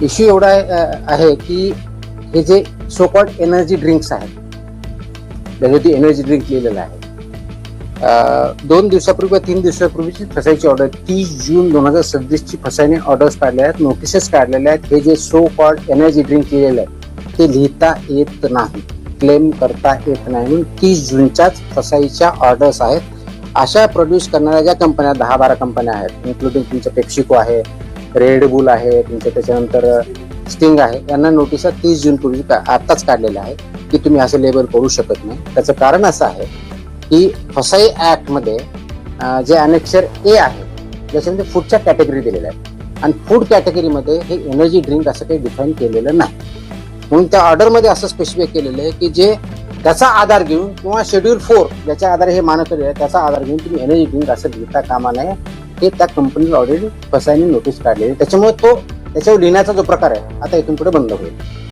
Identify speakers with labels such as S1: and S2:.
S1: Issue एवढा आहे की हे जे सो कॉल्ड एनर्जी ड्रिंक्स आहेत, त्याच्यावरती एनर्जी ड्रिंक लिहिलेलं आहे. 2 दिवसापूर्वी 3 दिवसापूर्वीची फसायची ऑर्डर 30 जून 2026 फसायने ऑर्डर्स काढल्या आहेत, नोटिसेस काढलेल्या आहेत. हे जे सो कॉल्ड एनर्जी ड्रिंक लिहिलेलं आहे ते लिहिता येत नाही, क्लेम करता येत नाही, म्हणून 30 जूनच्याच फसाईच्या ऑर्डर्स आहेत. अशा प्रोड्यूस करणाऱ्या ज्या कंपन्या 10-12 कंपन्या आहेत, इन्क्लुडिंग तुमचं पेप्सिको आहे, रेड बुल आहे, तुमच्या त्याच्यानंतर स्टिंग आहे, यांना नोटिसा 30 जून पूर्वी आत्ताच काढलेल्या आहेत की तुम्ही असं लेबल करू शकत नाही. त्याचं कारण असं आहे की फसाई ऍक्ट मध्ये जे अनेक्षर ए आहे ज्याच्यामध्ये फूडच्या कॅटेगरी दिलेल्या आहेत आणि फूड कॅटेगरीमध्ये हे एनर्जी ड्रिंक असं काही डिफाईन केलेलं नाही. म्हणून त्या ऑर्डरमध्ये असं स्पेसिफाय केलेलं आहे की जे त्याचा आधार घेऊन किंवा शेड्यूल 4 ज्याच्या आधारे हे मानक आहे त्याचा आधार घेऊन तुम्ही एनर्जी ड्रिंक असं लिहिता कामा नये. हे त्या कंपनीला ऑलरेडी फसाईने नोटीस काढलेली, त्याच्यामुळे तो त्याच्यावर लिहिण्याचा जो प्रकार आहे आता इथून पुढे बंद होईल.